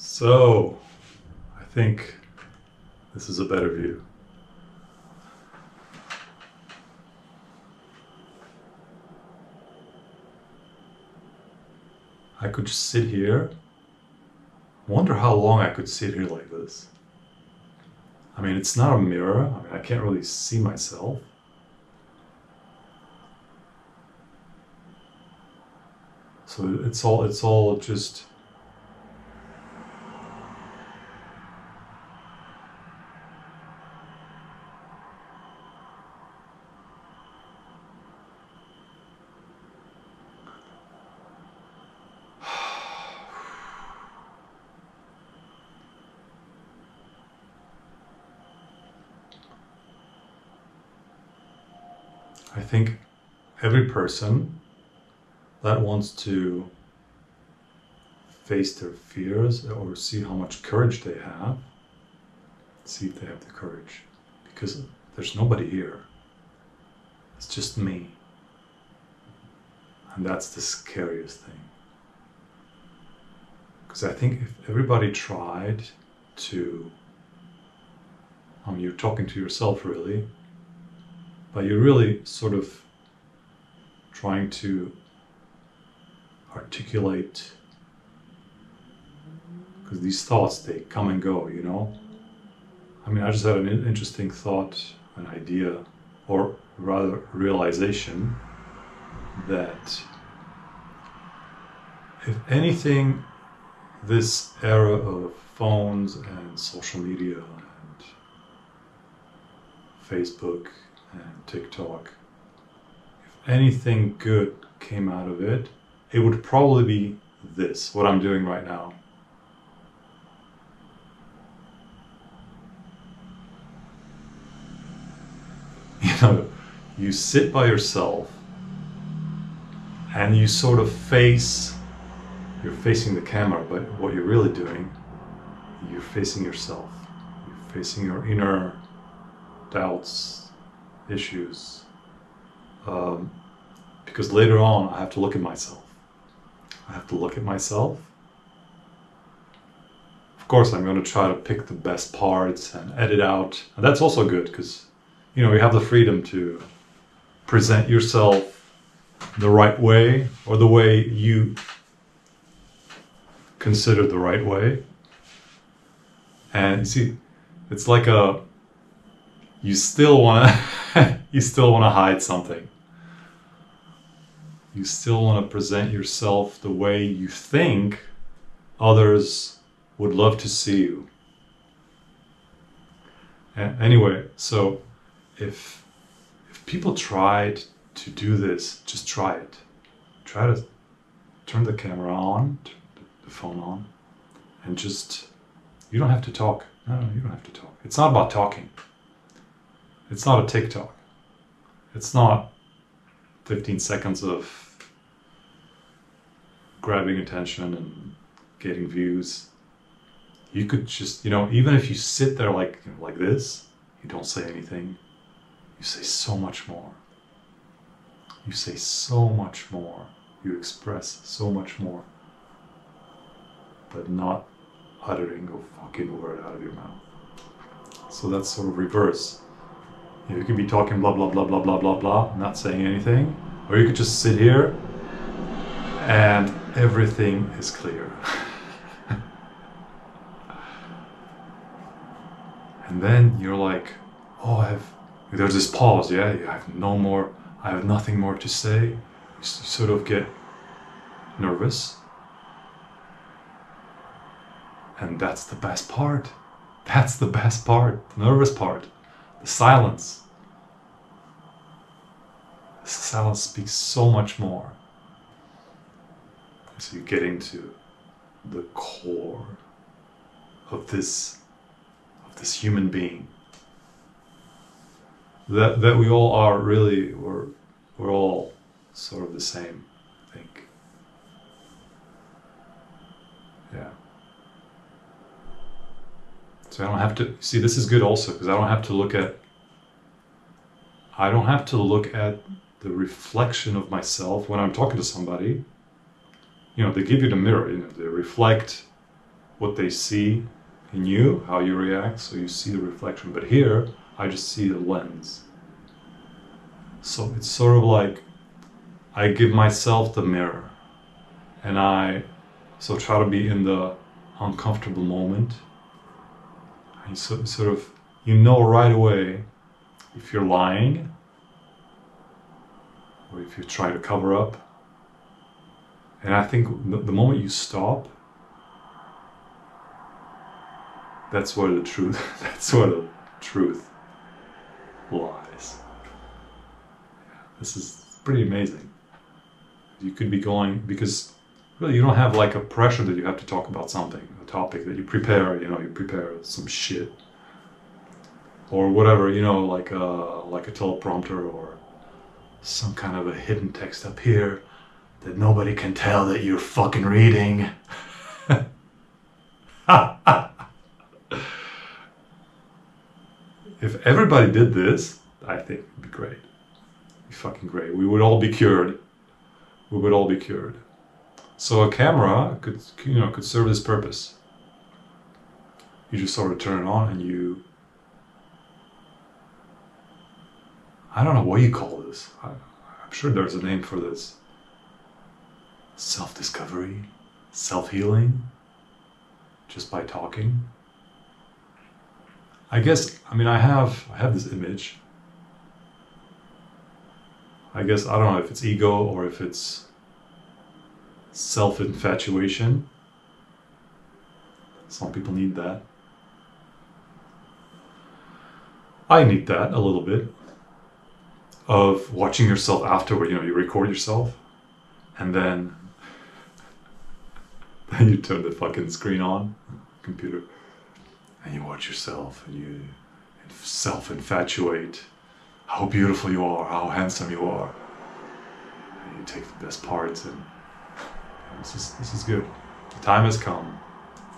So, I think this is a better view. I could just sit here. Wonder how long I could sit here like this. I mean, it's not a mirror. I mean, I can't really see myself. So it's all just I think every person that wants to face their fears or see how much courage they have, see if they have the courage, because there's nobody here. It's just me. And that's the scariest thing. Because I think if everybody tried to, I mean, you're talking to yourself really, but you're really sort of trying to articulate, because these thoughts, they come and go, you know? I mean, I just had an interesting thought, an idea, or rather realization that if anything, this era of phones and social media and Facebook and TikTok, if anything good came out of it, it would probably be this, what I'm doing right now. You know, you sit by yourself and you sort of you're facing the camera, but what you're really doing, you're facing yourself. You're facing your inner doubts, issues. Because later on, I have to look at myself. I have to look at myself. Of course, I'm going to try to pick the best parts and edit out. And that's also good because, you know, you have the freedom to present yourself the right way, or the way you consider the right way. And you see, it's like you still want to hide something. You still want to present yourself the way you think others would love to see you. And anyway, so if people tried to do this, just try it. Try to turn the camera on, the phone on, and just, you don't have to talk. No, you don't have to talk. It's not about talking. It's not a TikTok. It's not 15 seconds of grabbing attention and getting views. You could just, you know, even if you sit there like this, you don't say anything, you say so much more. You say so much more. You express so much more. But not uttering a fucking word out of your mouth. So that's sort of reverse. You could be talking blah, blah, blah, blah, blah, blah, blah, not saying anything. Or you could just sit here and everything is clear. And then you're like, oh, there's this pause, yeah? I have nothing more to say. You sort of get nervous. And that's the best part. That's the best part, the nervous part, the silence. The silence speaks so much more. So you get into the core of this human being. That we all are really, we're all sort of the same, I think. Yeah. So I don't have to, see, this is good also, because I don't have to look at the reflection of myself when I'm talking to somebody. You know, they give you the mirror, you know, they reflect what they see in you, how you react, so you see the reflection. But here, I just see the lens. So it's sort of like I give myself the mirror, and I try to be in the uncomfortable moment. And sort of, you know right away if you're lying or if you try to cover up. And I think the moment you stop, that's where the truth lies. This is pretty amazing. You could be going, because really you don't have like a pressure that you have to talk about something, a topic that you prepare, you prepare some shit or whatever, like a teleprompter or some kind of a hidden text up here that nobody can tell that you're fucking reading. If everybody did this, I think it'd be great. It'd be fucking great. We would all be cured. We would all be cured. So a camera could serve this purpose. You just sort of turn it on and you, I don't know what you call this. I'm sure there's a name for this. Self-discovery, self-healing, just by talking. I guess, I have this image. I guess, I don't know if it's ego or if it's self-infatuation. Some people need that. I need that a little bit. Of watching yourself afterward, you record yourself and then you turn the fucking screen on, computer, and you watch yourself and you self-infatuate. How beautiful you are, how handsome you are. And you take the best parts, and this is good. The time has come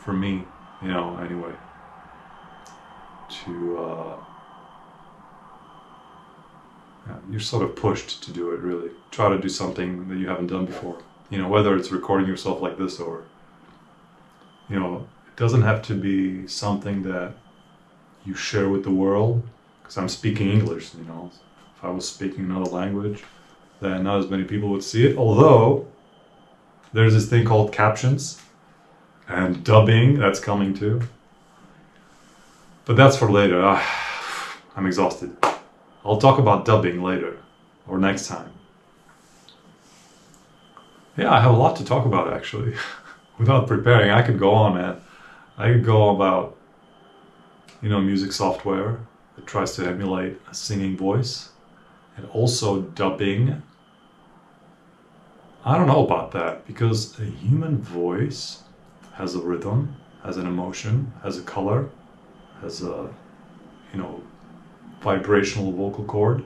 for me, anyway, to you're sort of pushed to do it, really. Try to do something that you haven't done before. Whether it's recording yourself like this or, it doesn't have to be something that you share with the world. Because I'm speaking English, If I was speaking another language, then not as many people would see it. Although, there's this thing called captions and dubbing that's coming too. But that's for later. I'm exhausted. I'll talk about dubbing later or next time. Yeah, I have a lot to talk about actually. Without preparing, I could go on, man. I could go about, music software that tries to emulate a singing voice, and also dubbing. I don't know about that, because a human voice has a rhythm, has an emotion, has a color, has a, vibrational vocal cord.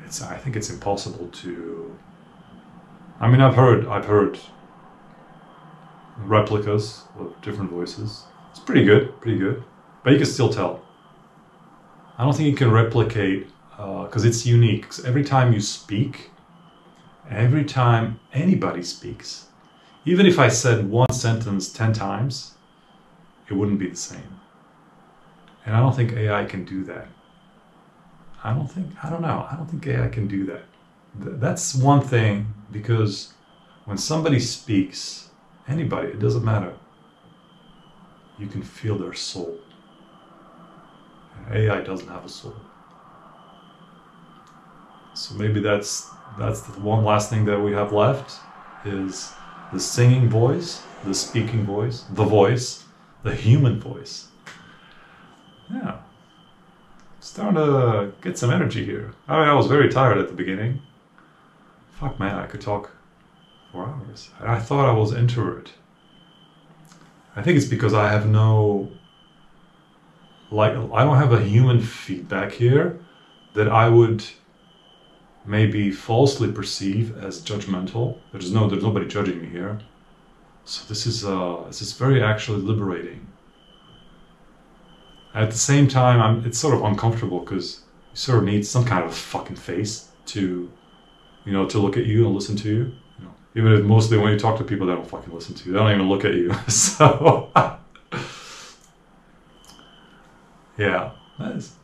I think it's impossible to. I've heard replicas of different voices. It's pretty good, but you can still tell. I don't think you can replicate because it's unique. 'Cause every time you speak, every time anybody speaks, even if I said one sentence 10 times, it wouldn't be the same. And I don't think AI can do that. I don't think AI can do that. That's one thing, because when somebody speaks, anybody, it doesn't matter, you can feel their soul. And AI doesn't have a soul. So maybe that's the one last thing that we have left, is the singing voice, the speaking voice, the human voice. Yeah. Starting to get some energy here. I was very tired at the beginning. Fuck man, I could talk for hours. I thought I was an introvert. I think it's because I have I don't have a human feedback here that I would maybe falsely perceive as judgmental. There's nobody judging me here. So this is very actually liberating. At the same time, it's sort of uncomfortable, because you sort of need some kind of fucking face to, to look at you and listen to you. Even if mostly when you talk to people, they don't fucking listen to you. They don't even look at you. So, yeah, nice.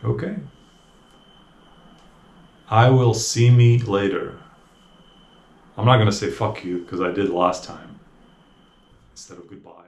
Okay. I will see me later. I'm not going to say fuck you because I did last time instead of goodbye.